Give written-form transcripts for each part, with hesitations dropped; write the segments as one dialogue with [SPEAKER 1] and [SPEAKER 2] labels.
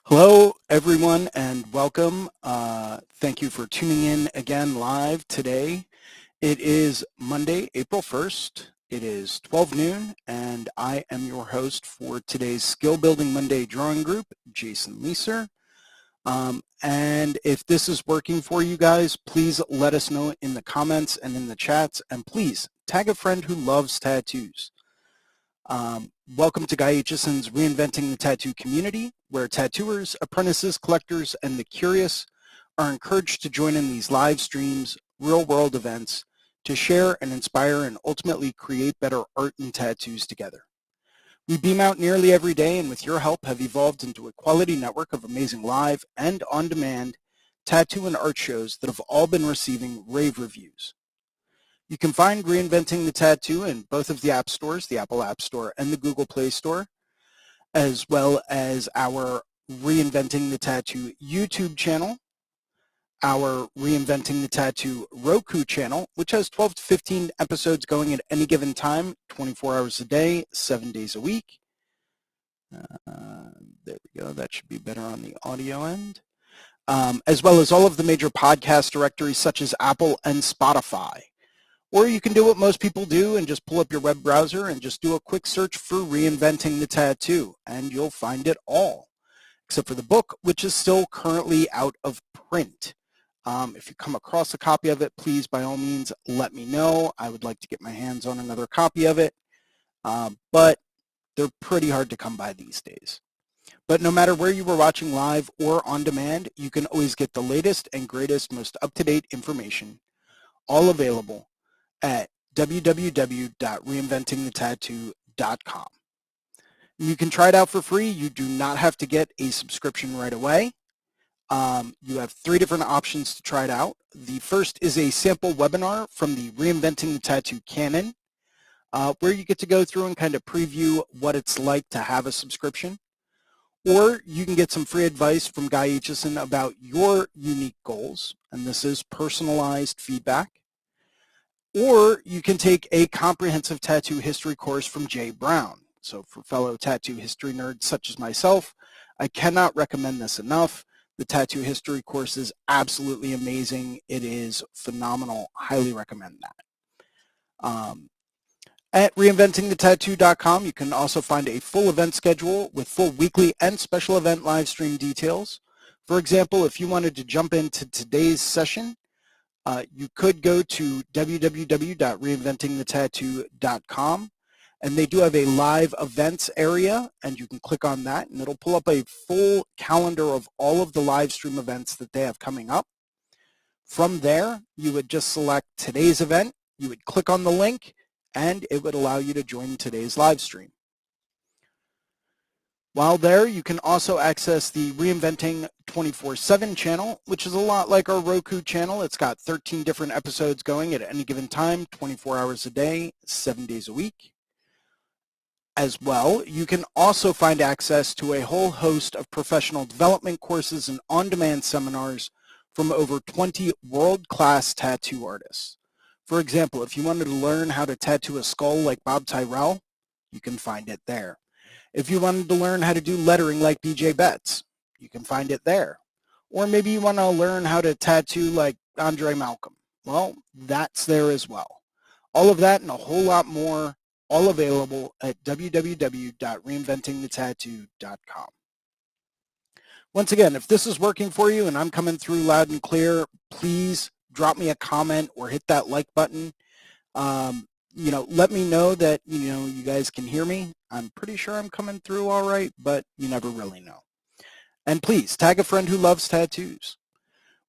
[SPEAKER 1] Hello, everyone, and welcome. Thank you for tuning in again live today. It is Monday, April 1st. It is 12 noon, and I am your host for today's Skill Building Monday drawing group, Jason Leeser. And if this is working for you guys, please let us know in the comments and in the chats, and please tag a friend who loves tattoos. Welcome to Guy Aitchison's Reinventing the Tattoo community, where tattooers, apprentices, collectors, and the curious are encouraged to join in these live streams, real-world events, to share and inspire and ultimately create better art and tattoos together. We beam out nearly every day, and with your help have evolved into a quality network of amazing live and on-demand tattoo and art shows that have all been receiving rave reviews. You can find Reinventing the Tattoo in both of the app stores, the Apple App Store and the Google Play Store, as well as our Reinventing the Tattoo YouTube channel, our Reinventing the Tattoo Roku channel, which has 12 to 15 episodes going at any given time, 24 hours a day, 7 days a week. There we go. That should be better on the audio end. As well as all of the major podcast directories such as Apple and Spotify. Or you can do what most people do and just pull up your web browser and just do a quick search for Reinventing the Tattoo, and you'll find it all, except for the book, which is still currently out of print. If you come across a copy of it, please, by all means, let me know. I would like to get my hands on another copy of it, but they're pretty hard to come by these days. But no matter where you were watching live or on demand, you can always get the latest and greatest, most up-to-date information, all available at www.reinventingthetattoo.com. You can try it out for free. You do not have to get a subscription right away. You have 3 different options to try it out. The first is a sample webinar from the Reinventing the Tattoo Canon, where you get to go through and kind of preview what it's like to have a subscription. Or you can get some free advice from Guy Aitchison about your unique goals, and this is personalized feedback. Or you can take a comprehensive tattoo history course from Jay Brown. So for fellow tattoo history nerds such as myself, I cannot recommend this enough. The tattoo history course is absolutely amazing. It is phenomenal. Highly recommend that. At reinventingthetattoo.com, you can also find a full event schedule with full weekly and special event live stream details. For example, if you wanted to jump into today's session, you could go to www.reinventingthetattoo.com, and they do have a live events area, and you can click on that, and it'll pull up a full calendar of all of the live stream events that they have coming up. From there, you would just select today's event, you would click on the link, and it would allow you to join today's live stream. While there, you can also access the Reinventing 24/7 channel, which is a lot like our Roku channel. It's got 13 different episodes going at any given time, 24 hours a day, 7 days a week. As well, you can also find access to a whole host of professional development courses and on-demand seminars from over 20 world-class tattoo artists. For example, if you wanted to learn how to tattoo a skull like Bob Tyrell, you can find it there. If you wanted to learn how to do lettering like BJ Betts, you can find it there. Or maybe you want to learn how to tattoo like Andre Malcolm. Well, that's there as well. All of that and a whole lot more, all available at www.reinventingthetattoo.com. Once again, if this is working for you and I'm coming through loud and clear, please drop me a comment or hit that like button. let me know that, you guys can hear me. I'm pretty sure I'm coming through all right, but you never really know. And please tag a friend who loves tattoos.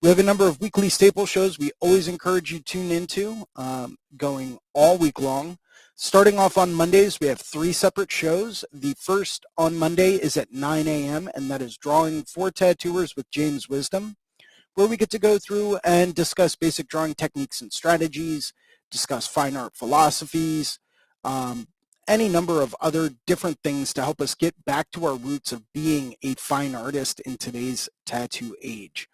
[SPEAKER 1] We have a number of weekly staple shows we always encourage you to tune into, going all week long. Starting off on Mondays, we have 3 separate shows. The first on Monday is at 9 a.m., and that is Drawing for Tattooers with James Wisdom, where we get to go through and discuss basic drawing techniques and strategies, discuss fine art philosophies, any number of other different things to help us get back to our roots of being a fine artist in today's tattoo age.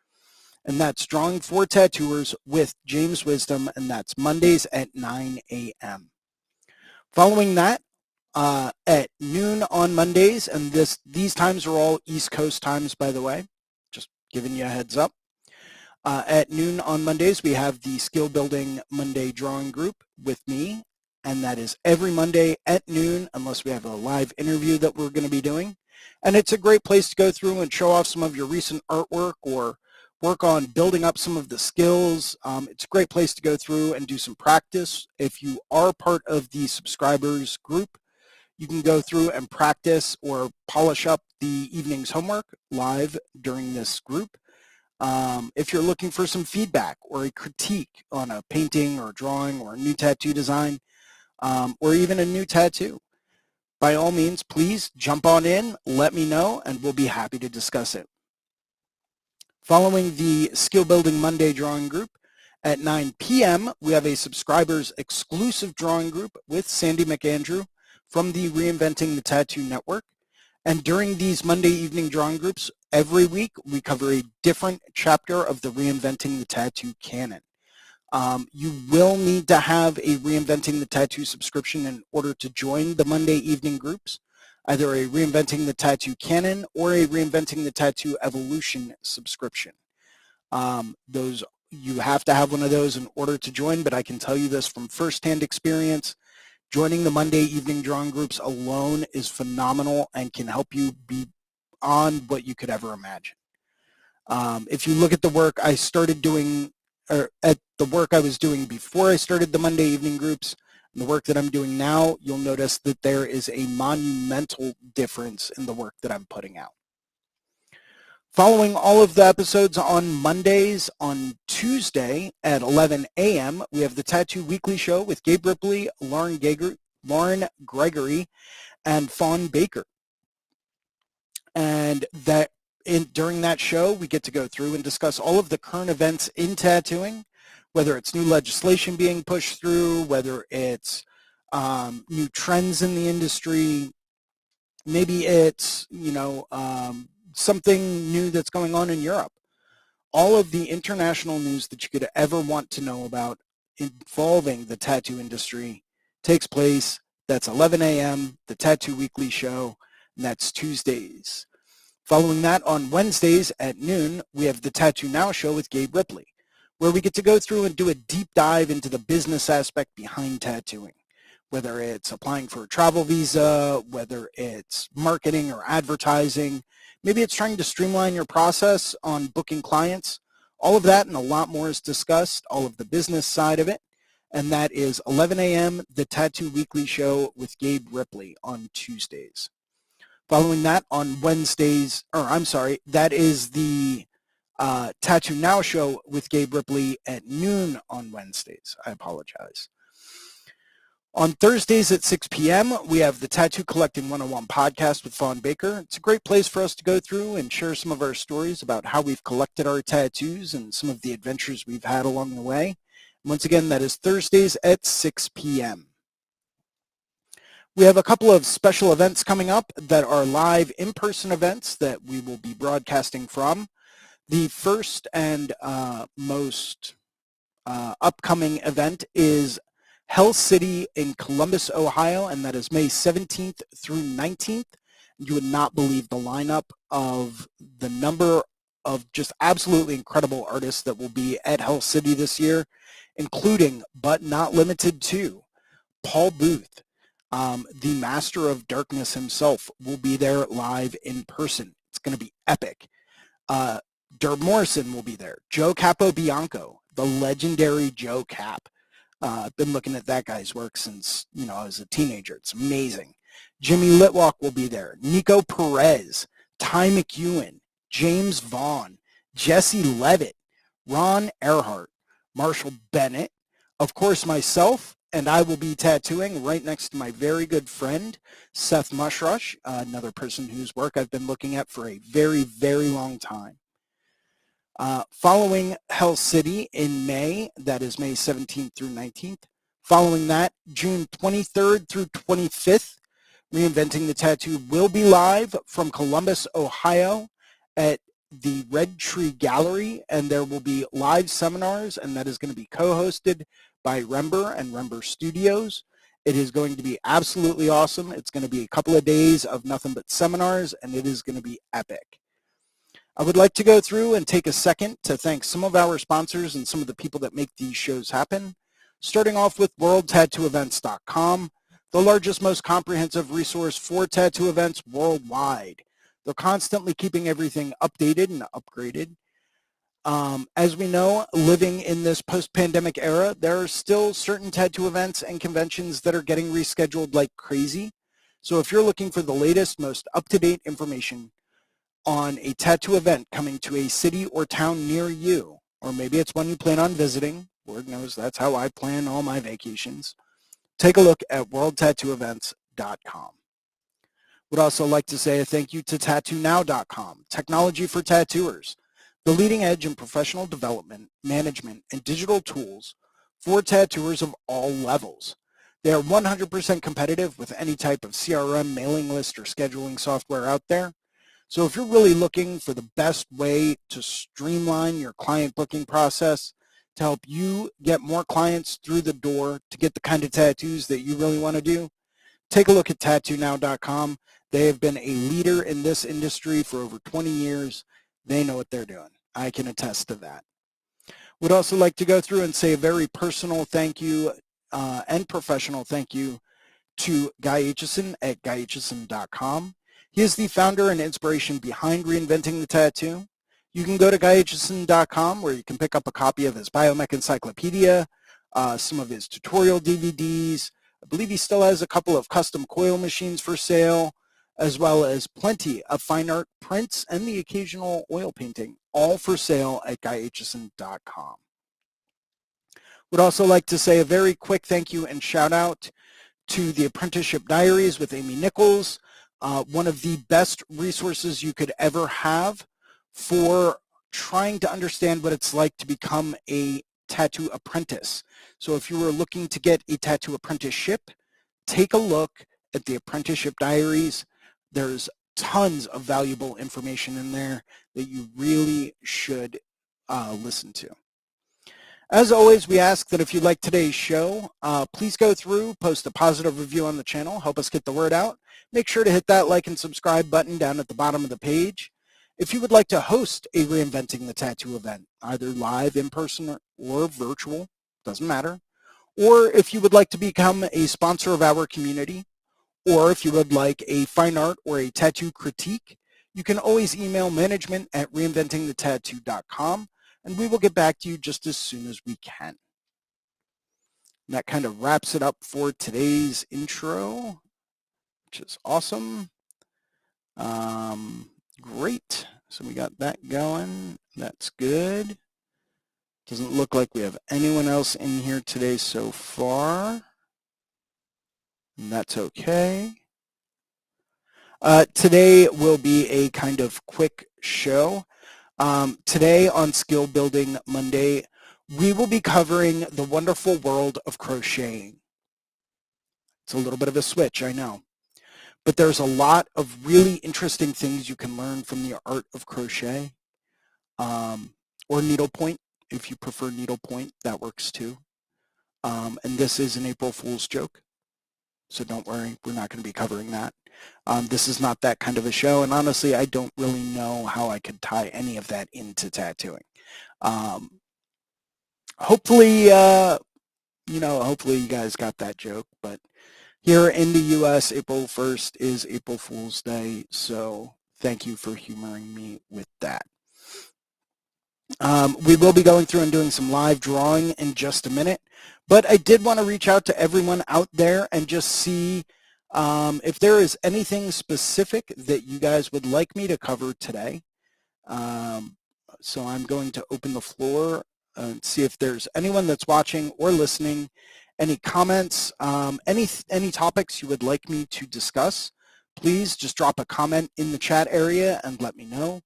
[SPEAKER 1] And that's Drawing for Tattooers with James Wisdom, and that's Mondays at 9 a.m. Following that, at noon on Mondays, and these times are all East Coast times, by the way, just giving you a heads up. At noon on Mondays, we have the Skill Building Monday Drawing Group with me, and that is every Monday at noon, unless we have a live interview that we're going to be doing. And it's a great place to go through and show off some of your recent artwork or work on building up some of the skills. It's a great place to go through and do some practice. If you are part of the subscribers group, you can go through and practice or polish up the evening's homework live during this group. If you're looking for some feedback or a critique on a painting or a drawing or a new tattoo design, or even a new tattoo, by all means, please jump on in, let me know, and we'll be happy to discuss it. Following the Skill Building Monday Drawing Group, at 9 p.m., we have a subscribers exclusive drawing group with Sandy McAndrew from the Reinventing the Tattoo Network. And during these Monday evening drawing groups, every week we cover a different chapter of the Reinventing the Tattoo canon. You will need to have a Reinventing the Tattoo subscription in order to join the Monday evening groups, either a Reinventing the Tattoo canon or a Reinventing the Tattoo evolution subscription. You have to have one of those in order to join, but I can tell you this from firsthand experience. Joining the Monday evening drawing groups alone is phenomenal and can help you beyond what you could ever imagine. If you look at the work I started doing, or at the work I was doing before I started the Monday evening groups, and the work that I'm doing now, you'll notice that there is a monumental difference in the work that I'm putting out. Following all of the episodes on Mondays, on Tuesday at 11 a.m., we have the Tattoo Weekly Show with Gabe Ripley, Lauren Gregory, and Fawn Baker. And during that show, we get to go through and discuss all of the current events in tattooing, whether it's new legislation being pushed through, whether it's new trends in the industry, maybe it's, something new that's going on in Europe. All of the international news that you could ever want to know about involving the tattoo industry takes place. That's 11 a.m., the Tattoo Weekly Show, and that's Tuesdays. Following that, on Wednesdays at noon, we have the Tattoo Now Show with Gabe Ripley, where we get to go through and do a deep dive into the business aspect behind tattooing, whether it's applying for a travel visa, whether it's marketing or advertising, maybe it's trying to streamline your process on booking clients. All of that and a lot more is discussed, all of the business side of it, and that is 11 a.m., the Tattoo Weekly Show with Gabe Ripley on Tuesdays. Following that on Wednesdays, that is the Tattoo Now Show with Gabe Ripley at noon on Wednesdays. I apologize. On Thursdays at 6 p.m., we have the Tattoo Collecting 101 podcast with Fawn Baker. It's a great place for us to go through and share some of our stories about how we've collected our tattoos and some of the adventures we've had along the way. And once again, that is Thursdays at 6 p.m. We have a couple of special events coming up that are live in-person events that we will be broadcasting from. The first and most upcoming event is Hell City in Columbus, Ohio, and that is May 17th through 19th. You would not believe the lineup of the number of just absolutely incredible artists that will be at Hell City this year, including, but not limited to, Paul Booth, the Master of Darkness himself, will be there live in person. It's going to be epic. Derb Morrison will be there. Joe Capobianco, the legendary Joe Cap. I've been looking at that guy's work since, I was a teenager. It's amazing. Jimmy Litwalk will be there. Nico Perez, Ty McEwen, James Vaughn, Jesse Levitt, Ron Earhart, Marshall Bennett, of course myself, and I will be tattooing right next to my very good friend, Seth Mushrush, another person whose work I've been looking at for a very, very long time. Following Hell City in May, that is May 17th through 19th. Following that, June 23rd through 25th, Reinventing the Tattoo will be live from Columbus, Ohio at the Red Tree Gallery, and there will be live seminars, and that is going to be co-hosted by Rember and Rember Studios. It is going to be absolutely awesome. It's going to be a couple of days of nothing but seminars, and it is going to be epic. I would like to go through and take a second to thank some of our sponsors and some of the people that make these shows happen, starting off with WorldTattooEvents.com, the largest, most comprehensive resource for tattoo events worldwide. They're constantly keeping everything updated and upgraded. As we know, living in this post-pandemic era, there are still certain tattoo events and conventions that are getting rescheduled like crazy. So if you're looking for the latest, most up-to-date information on a tattoo event coming to a city or town near you, or maybe it's one you plan on visiting, Lord knows that's how I plan all my vacations, take a look at worldtattooevents.com. Would also like to say a thank you to TattooNow.com, technology for tattooers, the leading edge in professional development, management, and digital tools for tattooers of all levels. They are 100% competitive with any type of CRM, mailing list, or scheduling software out there. So if you're really looking for the best way to streamline your client booking process, to help you get more clients through the door, to get the kind of tattoos that you really want to do, take a look at TattooNow.com. They have been a leader in this industry for over 20 years. They know what they're doing. I can attest to that. Would also like to go through and say a very personal thank you and professional thank you to Guy Aitchison at GuyAitchison.com. He is the founder and inspiration behind Reinventing the Tattoo. You can go to GuyAitchison.com where you can pick up a copy of his Biomech Encyclopedia, some of his tutorial DVDs. I believe he still has a couple of custom coil machines for sale, as well as plenty of fine art prints and the occasional oil painting, all for sale at GuyAitchison.com. Would also like to say a very quick thank you and shout out to the Apprenticeship Diaries with Amy Nichols, one of the best resources you could ever have for trying to understand what it's like to become a tattoo apprentice. So if you were looking to get a tattoo apprenticeship, take a look at the Apprenticeship Diaries. There's tons of valuable information in there that you really should listen to. As always, we ask that if you like today's show, please go through, post a positive review on the channel, help us get the word out. Make sure to hit that like and subscribe button down at the bottom of the page. If you would like to host a Reinventing the Tattoo event, either live, in person, or virtual, doesn't matter, or if you would like to become a sponsor of our community, or if you would like a fine art or a tattoo critique, you can always email management at reinventingthetattoo.com. and we will get back to you just as soon as we can. And that kind of wraps it up for today's intro, which is awesome. Great. So we got that going. That's good. Doesn't look like we have anyone else in here today so far. And that's okay. Today will be a kind of quick show. Today on Skill Building Monday, we will be covering the wonderful world of crocheting. It's a little bit of a switch, I know. But there's a lot of really interesting things you can learn from the art of crochet, or needlepoint. If you prefer needlepoint, that works too. And this is an April Fool's joke, so don't worry, we're not going to be covering that. This is not that kind of a show, and honestly, I don't really know how I could tie any of that into tattooing. Hopefully, hopefully you guys got that joke, but here in the U.S., April 1st is April Fool's Day, so thank you for humoring me with that. We will be going through and doing some live drawing in just a minute, but I did want to reach out to everyone out there and just see if there is anything specific that you guys would like me to cover today. Um, so I'm going to open the floor and see if there's anyone that's watching or listening, any comments, any topics you would like me to discuss. Please just drop a comment in the chat area and let me know,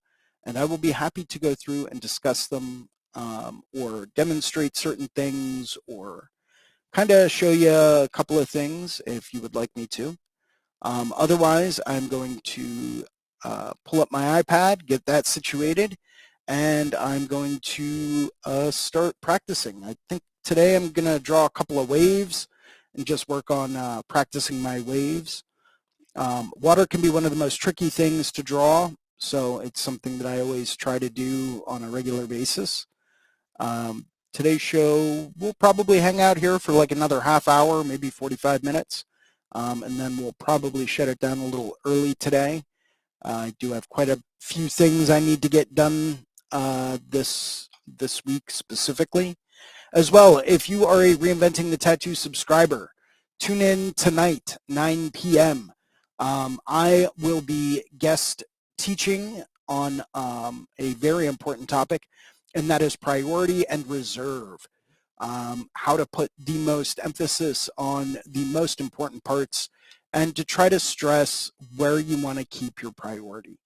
[SPEAKER 1] and I will be happy to go through and discuss them or demonstrate certain things or kind of show you a couple of things if you would like me to. Otherwise, I'm going to pull up my iPad, get that situated, and I'm going to start practicing. I think today I'm going to draw a couple of waves and just work on practicing my waves. Water can be one of the most tricky things to draw, so it's something that I always try to do on a regular basis. Today's show, we'll probably hang out here for like another half hour, maybe 45 minutes, and then we'll probably shut it down a little early today. I do have quite a few things I need to get done this week specifically. As well, if you are a Reinventing the Tattoo subscriber, tune in tonight, 9 p.m. I will be guest teaching on a very important topic, and that is priority and reserve. How to put the most emphasis on the most important parts and to try to stress where you want to keep your priority.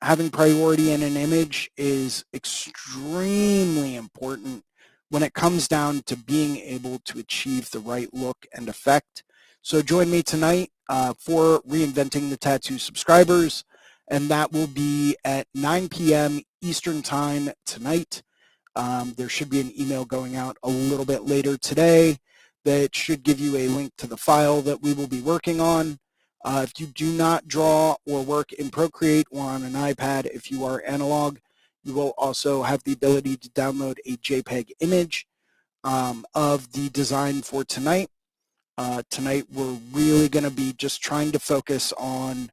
[SPEAKER 1] Having priority in an image is extremely important when it comes down to being able to achieve the right look and effect. So join me tonight for Reinventing the Tattoo subscribers, and that will be at 9 p.m. Eastern Time tonight. There should be an email going out a little bit later today that should give you a link to the file that we will be working on. If you do not draw or work in Procreate or on an iPad, if you are analog, you will also have the ability to download a JPEG image of the design for tonight. Tonight, we're really going to be just trying to focus on,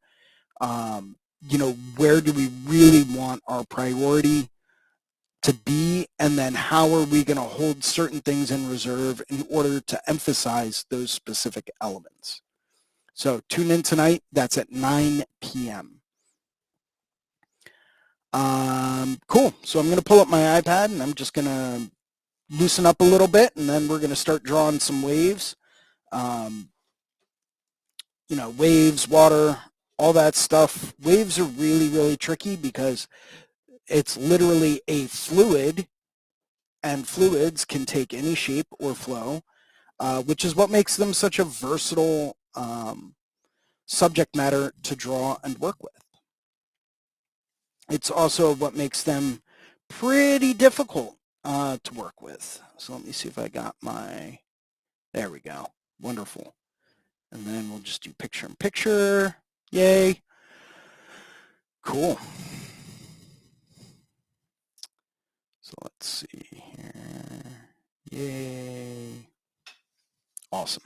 [SPEAKER 1] where do we really want our priority to be, and then how are we going to hold certain things in reserve in order to emphasize those specific elements. So tune in tonight. That's at 9 p.m. Cool. So I'm going to pull up my iPad, and I'm just going to loosen up a little bit, and then we're going to start drawing some waves. Waves, water, all that stuff. Waves are really, really tricky because it's literally a fluid, and fluids can take any shape or flow, which is what makes them such a versatile subject matter to draw and work with. It's also what makes them pretty difficult to work with. So let me see if I got there we go. Wonderful. And then we'll just do picture in picture. Yay. Cool. So let's see here. Yay. Awesome.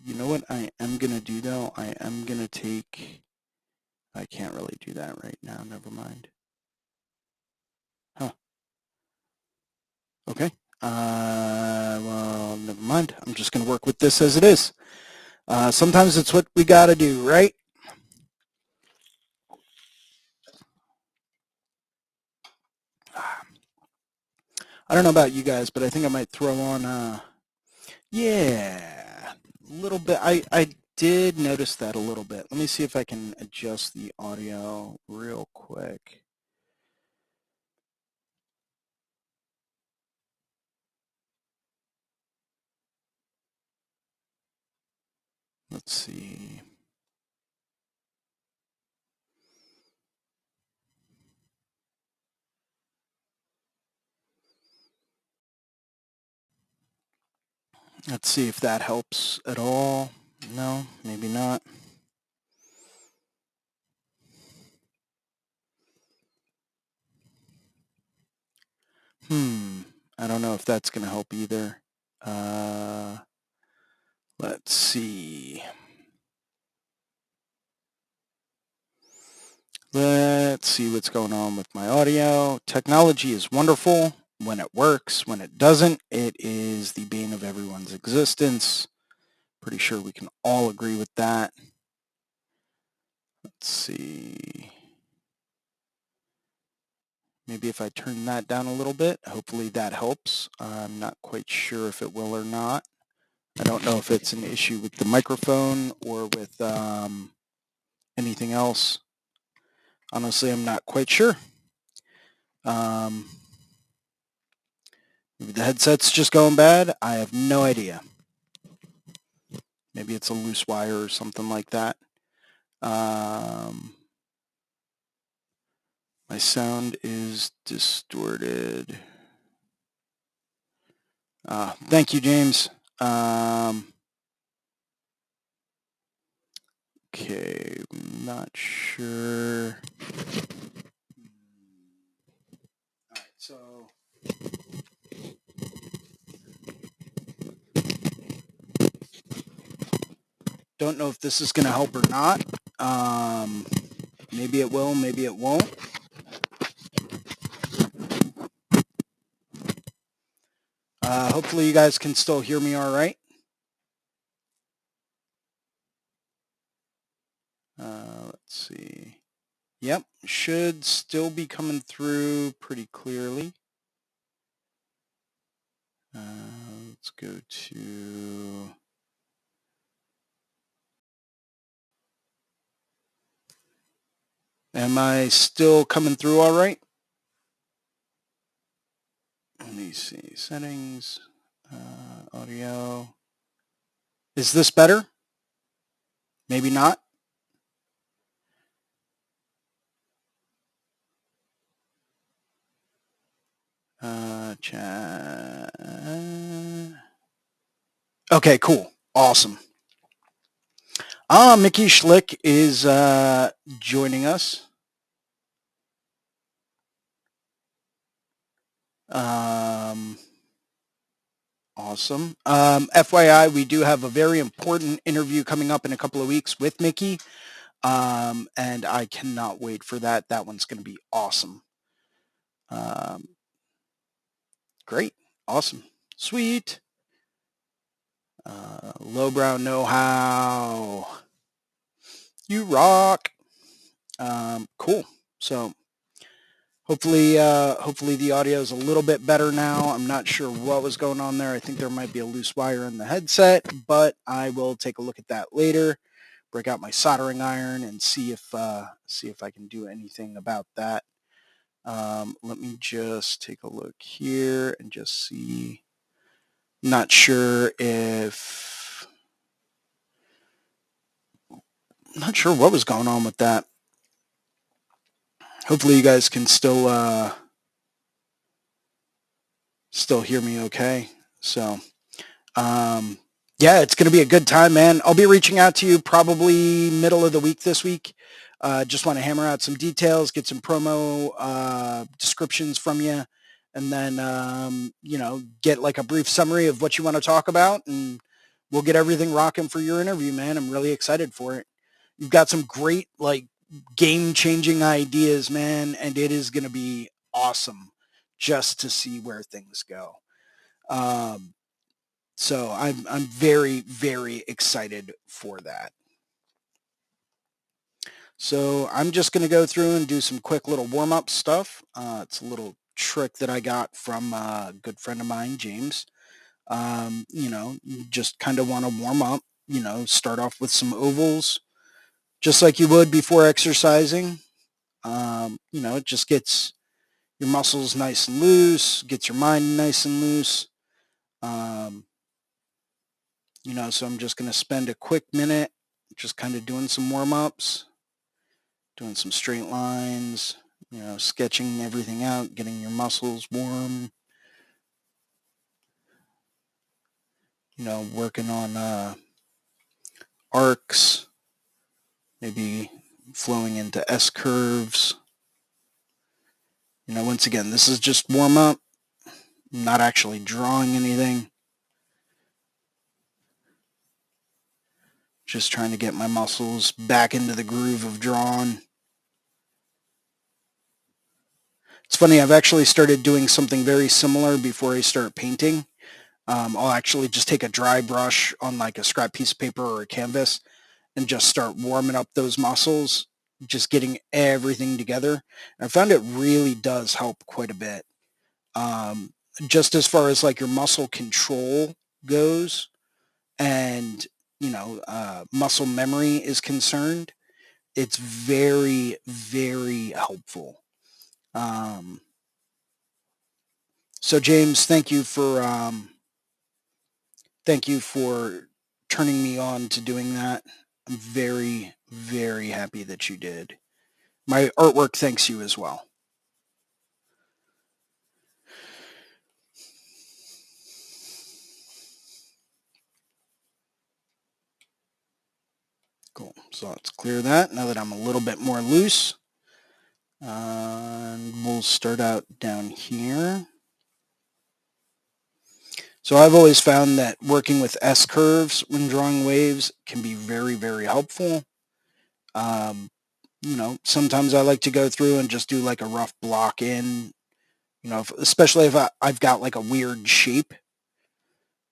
[SPEAKER 1] You know what I am going to do though? I am going to take, I can't really do that right now. Never mind. Huh. Okay. Well, never mind. I'm just going to work with this as it is. Sometimes it's what we got to do, right? I don't know about you guys, but I think I might throw on, yeah, a little bit. I did notice that a little bit. Let me see if I can adjust the audio real quick. Let's see. Let's see if that helps at all. No, maybe not. I don't know if that's going to help either. Let's see. Let's see what's going on with my audio. Technology is wonderful when it works. When it doesn't, it is the bane of everyone's existence. Pretty sure we can all agree with that. Let's see. Maybe if I turn that down a little bit, hopefully that helps. I'm not quite sure if it will or not. I don't know if it's an issue with the microphone or with anything else. Honestly, I'm not quite sure. Maybe the headset's just going bad. I have no idea. Maybe it's a loose wire or something like that. My sound is distorted. Thank you, James. Okay, not sure. All right, so don't know if this is going to help or not. Maybe it will, maybe it won't. Hopefully you guys can still hear me all right. Let's see. Yep, should still be coming through pretty clearly. Let's go to... Am I still coming through all right? Let me see. Settings, audio. Is this better? Maybe not. Chat. Okay, cool. Awesome. Mickey Schlick is joining us. Awesome. FYI, we do have a very important interview coming up in a couple of weeks with Mickey. And I cannot wait for that. That one's going to be awesome. Great. Awesome. Sweet. Lowbrow know-how. You rock. Cool. So hopefully the audio is a little bit better now. I'm not sure what was going on there. I think there might be a loose wire in the headset, but I will take a look at that later. Break out my soldering iron and see if I can do anything about that. Let me just take a look here and just see. Not sure what was going on with that. Hopefully you guys can still hear me okay. So, yeah, it's going to be a good time, man. I'll be reaching out to you probably middle of the week this week. Just want to hammer out some details, get some promo descriptions from you, and then, get like a brief summary of what you want to talk about, and we'll get everything rocking for your interview, man. I'm really excited for it. You've got some great, like, game-changing ideas, man, and it is going to be awesome just to see where things go. So I'm very, very excited for that. So I'm just going to go through and do some quick little warm-up stuff. It's a little trick that I got from a good friend of mine, James. You just kind of want to warm up, start off with some ovals, just like you would before exercising. It just gets your muscles nice and loose, gets your mind nice and loose. So I'm just going to spend a quick minute just kind of doing some warm-ups, doing some straight lines, sketching everything out, getting your muscles warm, working on arcs, maybe flowing into S curves. Once again, this is just warm-up. I'm not actually drawing anything. Just trying to get my muscles back into the groove of drawing. It's funny, I've actually started doing something very similar before I start painting. I'll actually just take a dry brush on like a scrap piece of paper or a canvas and just start warming up those muscles, just getting everything together. And I found it really does help quite a bit. Um, just as far as like your muscle control goes and, muscle memory is concerned, it's very, very helpful. Um, so James, thank you for turning me on to doing that. I'm very, very happy that you did. My artwork thanks you as well. Cool. So let's clear that now that I'm a little bit more loose. And we'll start out down here. So I've always found that working with S-curves when drawing waves can be very, very helpful. Sometimes I like to go through and just do like a rough block in, especially if I've got like a weird shape,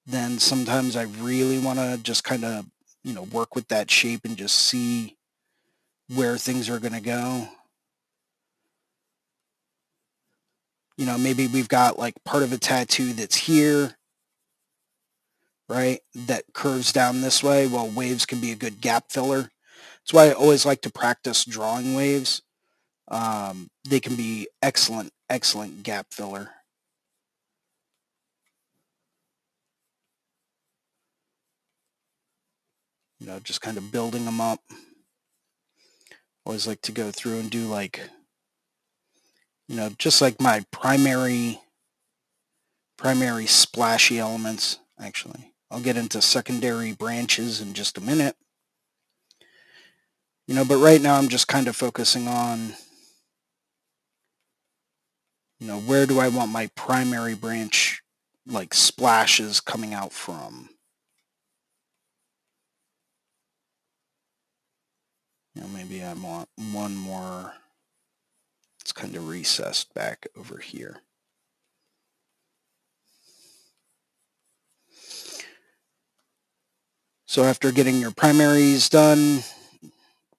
[SPEAKER 1] then sometimes I really want to just kind of, work with that shape and just see where things are going to go. Maybe we've got like part of a tattoo that's here, right, that curves down this way. Well, waves can be a good gap filler. That's why I always like to practice drawing waves. They can be excellent, excellent gap filler. Just kind of building them up. Always like to go through and do like, just like my primary splashy elements, actually. I'll get into secondary branches in just a minute. But right now I'm just kind of focusing on, where do I want my primary branch, like splashes coming out from? Maybe I want one more. It's kind of recessed back over here. So after getting your primaries done,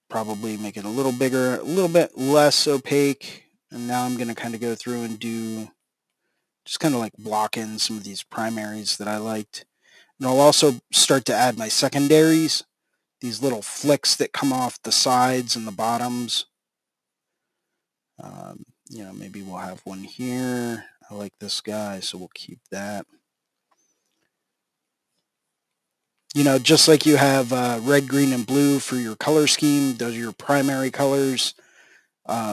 [SPEAKER 1] probably make it a little bigger, a little bit less opaque. And now I'm going to kind of go through and do just kind of like block in some of these primaries that I liked. And I'll also start to add my secondaries, these little flicks that come off the sides and the bottoms. Maybe we'll have one here. I like this guy, so we'll keep that. Just like you have red, green, and blue for your color scheme, those are your primary colors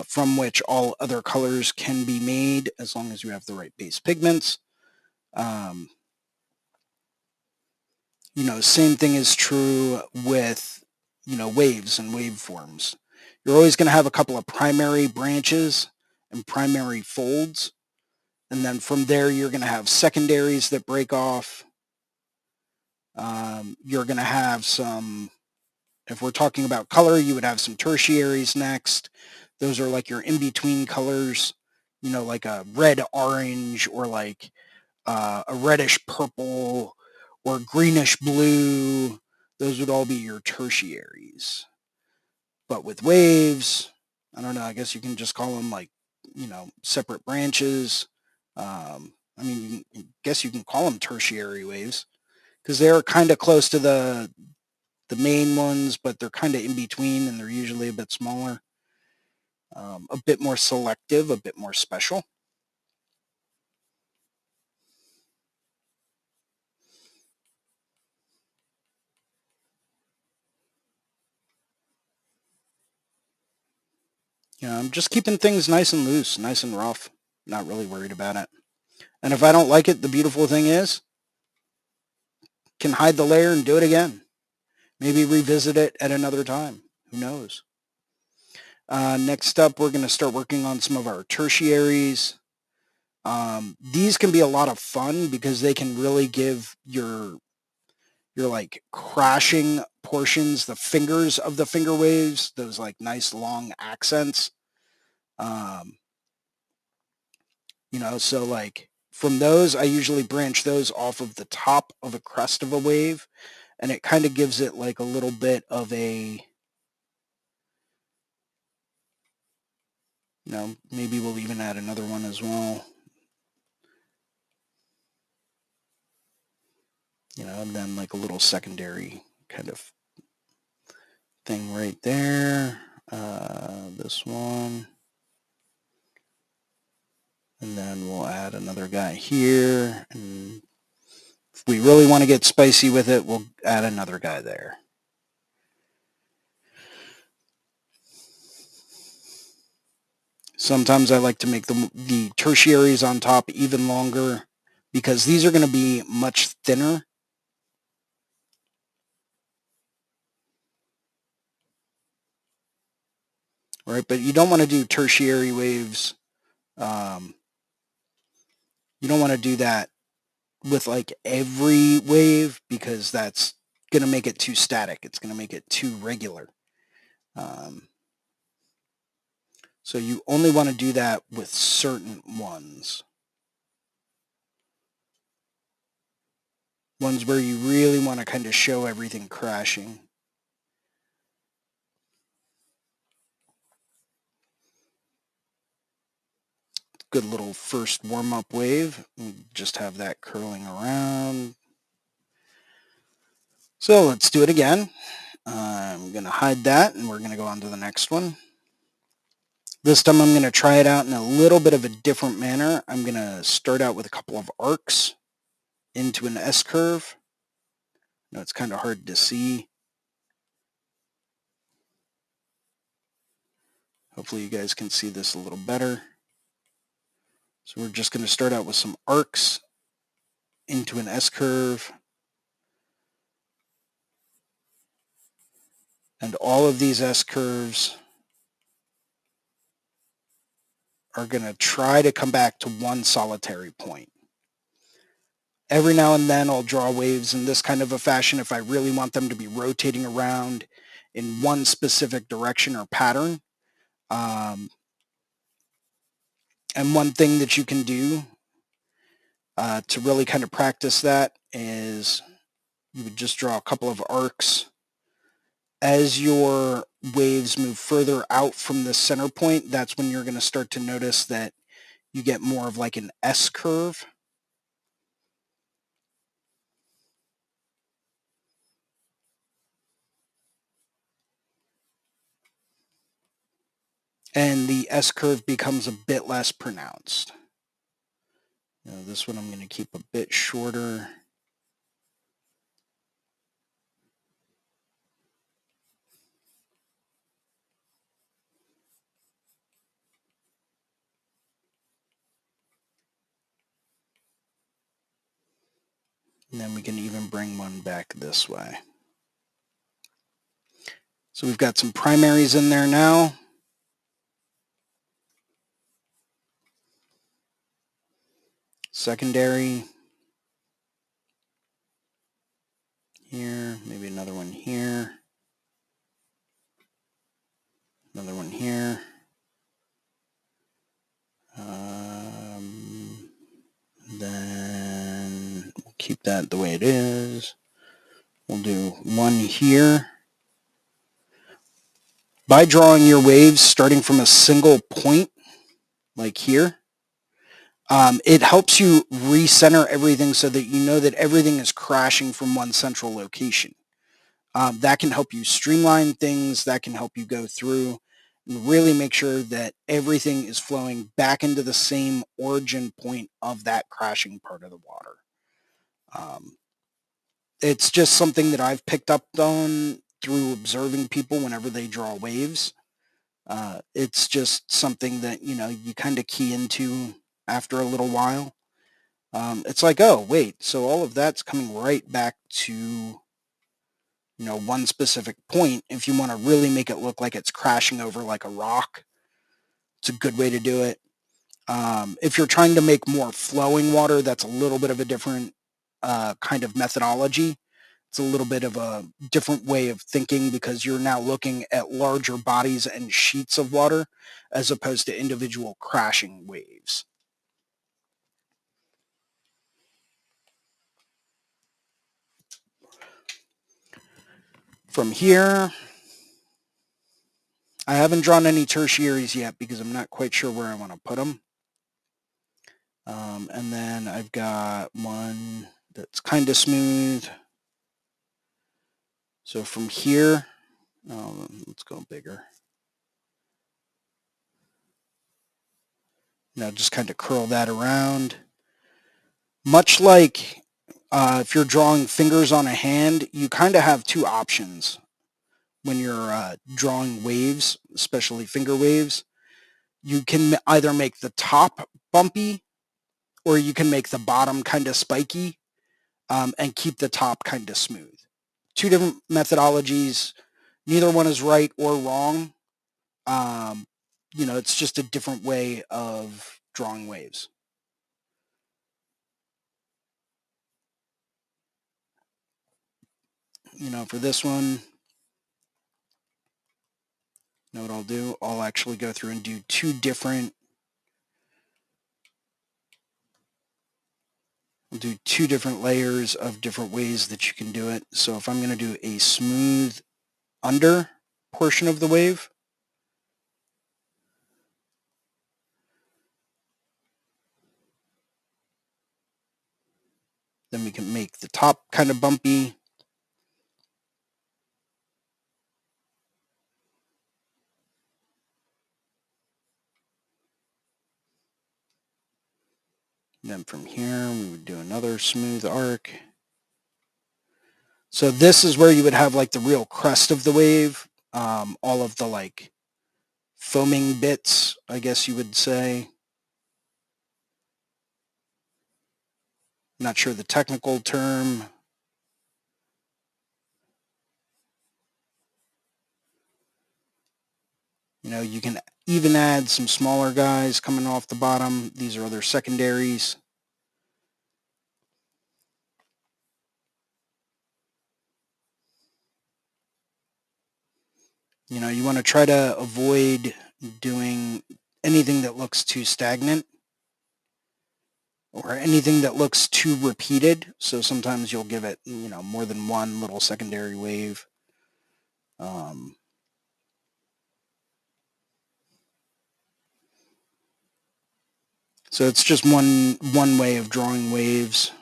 [SPEAKER 1] from which all other colors can be made as long as you have the right base pigments. Same thing is true with, waves and waveforms. You're always going to have a couple of primary branches and primary folds. And then from there, you're going to have secondaries that break off. You're going to have some, if we're talking about color, you would have some tertiaries next. Those are like your in-between colors, like a red-orange or like a reddish purple or greenish blue. Those would all be your tertiaries. But with waves, I don't know, I guess you can just call them like, separate branches. I guess you can call them tertiary waves because they're kind of close to the main ones, but they're kind of in between and they're usually a bit smaller, a bit more selective, a bit more special. I'm just keeping things nice and loose, nice and rough, not really worried about it. And if I don't like it, the beautiful thing is, can hide the layer and do it again. Maybe revisit it at another time. Who knows? Next up, we're going to start working on some of our tertiaries. These can be a lot of fun because they can really give your like crashing portions, the fingers of the finger waves, those like nice long accents. So like from those, I usually branch those off of the top of a crest of a wave, and it kind of gives it like a little bit of a, maybe we'll even add another one as well. And then like a little secondary kind of thing right there. This one. And then we'll add another guy here. And if we really want to get spicy with it, we'll add another guy there. Sometimes I like to make the tertiaries on top even longer because these are going to be much thinner. Right, but you don't want to do tertiary waves. You don't want to do that with like every wave because that's going to make it too static. It's going to make it too regular. So you only want to do that with certain ones. Ones where you really want to kind of show everything crashing. Good little first warm-up wave. Just have that curling around. So let's do it again. I'm going to hide that, and we're going to go on to the next one. This time I'm going to try it out in a little bit of a different manner. I'm going to start out with a couple of arcs into an S-curve. Now it's kind of hard to see. Hopefully you guys can see this a little better. So we're just going to start out with some arcs into an S-curve. And all of these S-curves are going to try to come back to one solitary point. Every now and then I'll draw waves in this kind of a fashion if I really want them to be rotating around in one specific direction or pattern. And one thing that you can do to really kind of practice that is you would just draw a couple of arcs. As your waves move further out from the center point, that's when you're going to start to notice that you get more of like an S curve. And the S curve becomes a bit less pronounced. This one I'm going to keep a bit shorter. And then we can even bring one back this way. So we've got some primaries in there now. Secondary. Here, maybe another one here. Another one here. Then we'll keep that the way it is. We'll do one here. By drawing your waves starting from a single point, like here, it helps you recenter everything so that you know that everything is crashing from one central location. That can help you streamline things. That can help you go through and really make sure that everything is flowing back into the same origin point of that crashing part of the water. It's just something that I've picked up on through observing people whenever they draw waves. It's just something that, you kind of key into after a little while. It's like, oh, wait, so all of that's coming right back to, one specific point. If you want to really make it look like it's crashing over like a rock, it's a good way to do it. If you're trying to make more flowing water, that's a little bit of a different kind of methodology. It's a little bit of a different way of thinking because you're now looking at larger bodies and sheets of water as opposed to individual crashing waves. From here, I haven't drawn any tertiaries yet because I'm not quite sure where I want to put them. And then I've got one that's kind of smooth. So from here, let's go bigger. Now just kind of curl that around. Much like if you're drawing fingers on a hand, you kind of have two options when you're drawing waves, especially finger waves. You can either make the top bumpy or you can make the bottom kind of spiky and keep the top kind of smooth. Two different methodologies. Neither one is right or wrong. It's just a different way of drawing waves. For this one, what I'll do? I'll actually go through and do two different layers of different ways that you can do it. So if I'm going to do a smooth under portion of the wave, then we can make the top kind of bumpy. Then from here, we would do another smooth arc. So this is where you would have like the real crest of the wave, all of the like foaming bits, I guess you would say. Not sure the technical term. You can even add some smaller guys coming off the bottom. These are other secondaries. You want to try to avoid doing anything that looks too stagnant or anything that looks too repeated. So sometimes you'll give it, more than one little secondary wave. So it's just one way of drawing waves.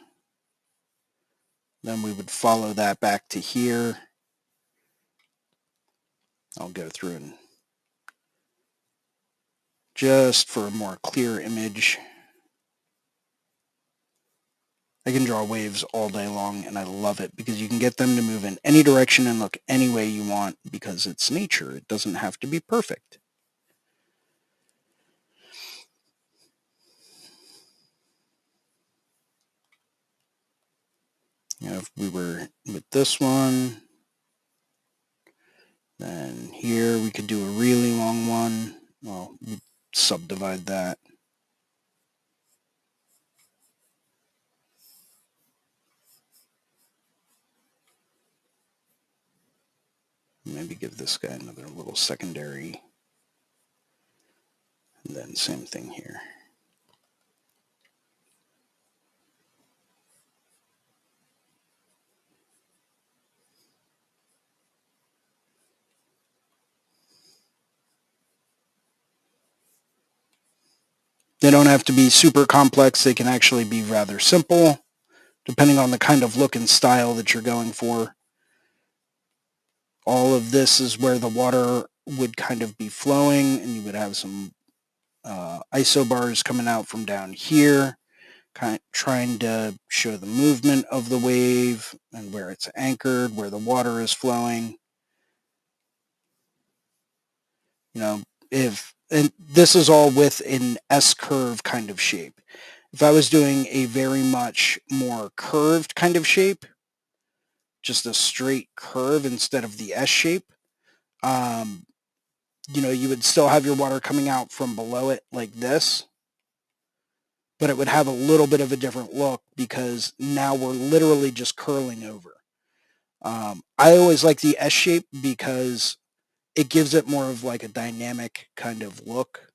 [SPEAKER 1] Then we would follow that back to here. I'll go through and just for a more clear image. I can draw waves all day long, and I love it because you can get them to move in any direction and look any way you want because it's nature. It doesn't have to be perfect. If we were with this one, then here we could do a really long one. Well, we'd subdivide that. Maybe give this guy another little secondary. And then same thing here. They don't have to be super complex. They can actually be rather simple, depending on the kind of look and style that you're going for. All of this is where the water would kind of be flowing, and you would have some isobars coming out from down here, kind of trying to show the movement of the wave and where it's anchored, where the water is flowing. And this is all with an S-curve kind of shape. If I was doing a very much more curved kind of shape, just a straight curve instead of the S shape, you would still have your water coming out from below it like this, but it would have a little bit of a different look because now we're literally just curling over. I always like the S shape because it gives it more of like a dynamic kind of look.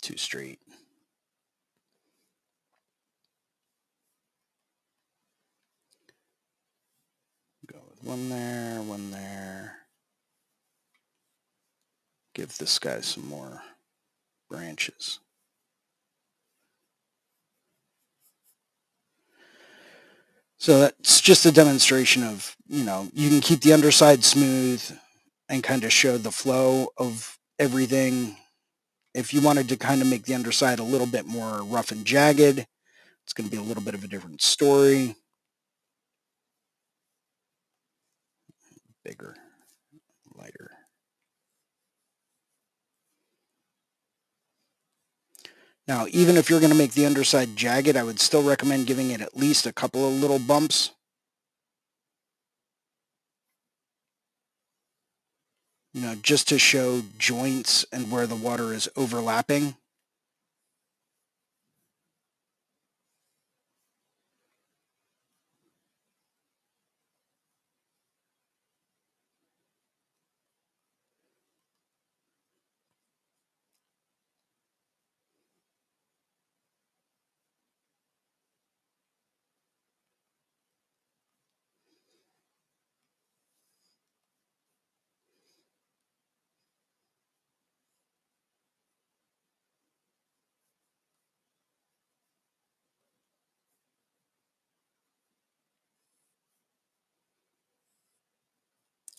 [SPEAKER 1] too straight. Go with one there, one there. Give this guy some more branches. So that's just a demonstration of, you can keep the underside smooth and kind of show the flow of everything. If you wanted to kind of make the underside a little bit more rough and jagged, it's going to be a little bit of a different story. Bigger, lighter. Now, even if you're going to make the underside jagged, I would still recommend giving it at least a couple of little bumps. Just to show joints and where the water is overlapping.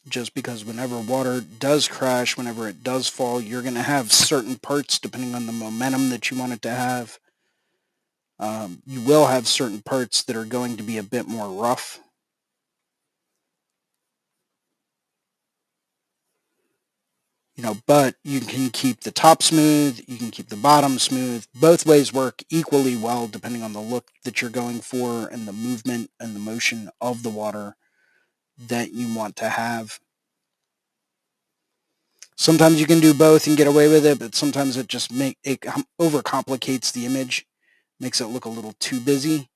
[SPEAKER 1] Just because whenever water does crash, whenever it does fall, you're going to have certain parts, depending on the momentum that you want it to have. You will have certain parts that are going to be a bit more rough. But you can keep the top smooth, you can keep the bottom smooth. Both ways work equally well depending on the look that you're going for and the movement and the motion of the water that you want to have. Sometimes you can do both and get away with it, but sometimes it just overcomplicates the image, makes it look a little too busy.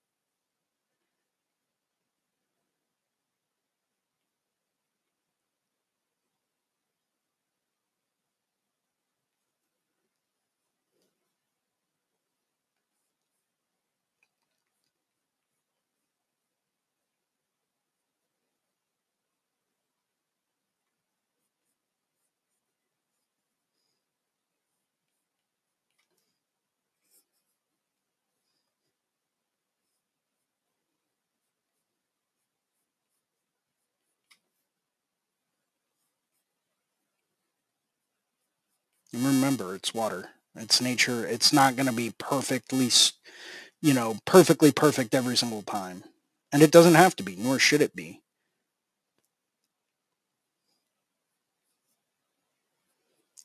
[SPEAKER 1] And remember, it's water. It's nature. It's not going to be perfectly perfect every single time. And it doesn't have to be, nor should it be.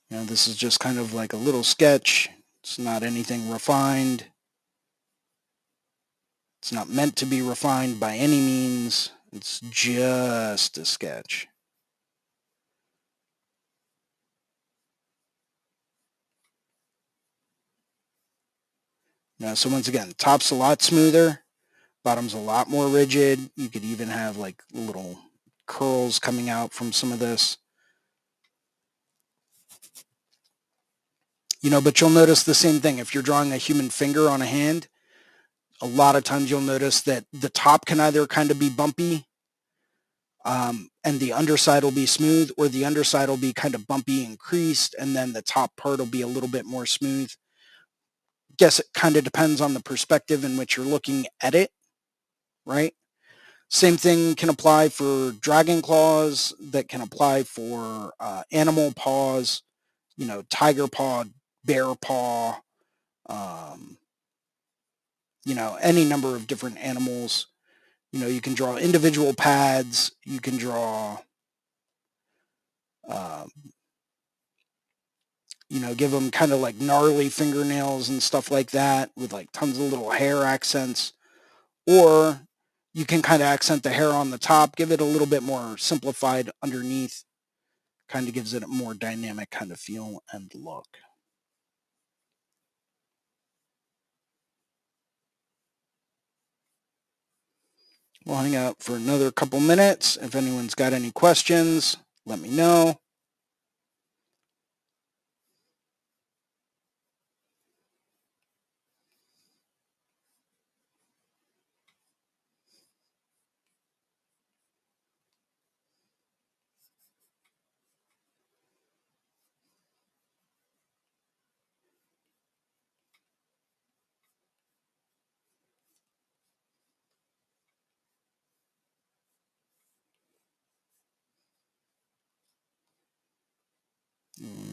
[SPEAKER 1] This is just kind of like a little sketch. It's not anything refined. It's not meant to be refined by any means. It's just a sketch. So once again, top's a lot smoother. Bottom's a lot more rigid. You could even have like little curls coming out from some of this. But you'll notice the same thing. If you're drawing a human finger on a hand, a lot of times you'll notice that the top can either kind of be bumpy and the underside will be smooth, or the underside will be kind of bumpy and creased, and then the top part will be a little bit more smooth. Guess it kind of depends on the perspective in which you're looking at it, right? Same thing can apply for dragon claws, that can apply for animal paws, tiger paw, bear paw, any number of different animals. You can draw individual pads. You can draw, give them kind of like gnarly fingernails and stuff like that with like tons of little hair accents. Or you can kind of accent the hair on the top, give it a little bit more simplified underneath. Kind of gives it a more dynamic kind of feel and look. We'll hang out for another couple minutes. If anyone's got any questions, let me know.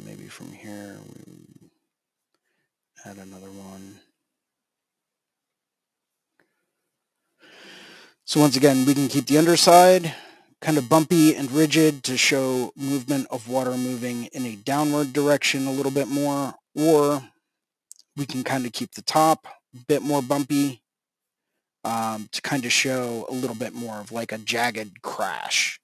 [SPEAKER 1] Maybe from here, we add another one. So once again, we can keep the underside kind of bumpy and rigid to show movement of water moving in a downward direction a little bit more, or we can kind of keep the top a bit more bumpy to kind of show a little bit more of like a jagged crash.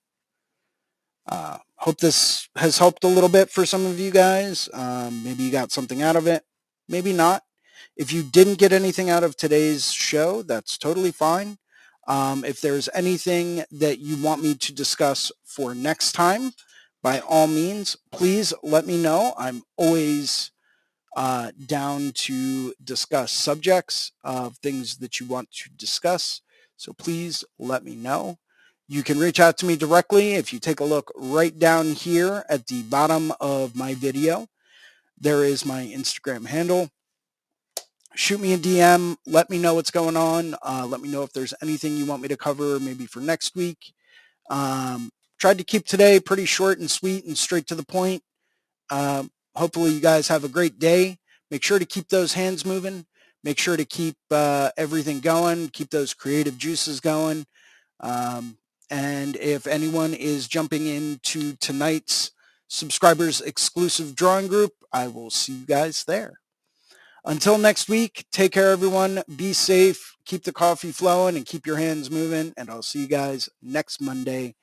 [SPEAKER 1] Hope this has helped a little bit for some of you guys. Maybe you got something out of it, maybe not. If you didn't get anything out of today's show, that's totally fine. If there's anything that you want me to discuss for next time, by all means, please let me know. I'm always down to discuss subjects of things that you want to discuss. So please let me know. You can reach out to me directly. If you take a look right down here at the bottom of my video, there is my Instagram handle. Shoot me a DM. Let me know what's going on. Let me know if there's anything you want me to cover maybe for next week. Tried to keep today pretty short and sweet and straight to the point. Hopefully you guys have a great day. Make sure to keep those hands moving. Make sure to keep everything going. Keep those creative juices going. And if anyone is jumping into tonight's subscribers exclusive drawing group, I will see you guys there. Until next week, take care, everyone. Be safe. Keep the coffee flowing and keep your hands moving. And I'll see you guys next Monday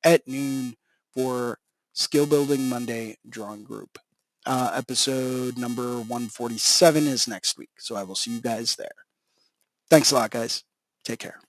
[SPEAKER 1] at noon for Skill Building Monday Drawing Group. Episode number 147 is next week. So I will see you guys there. Thanks a lot, guys. Take care.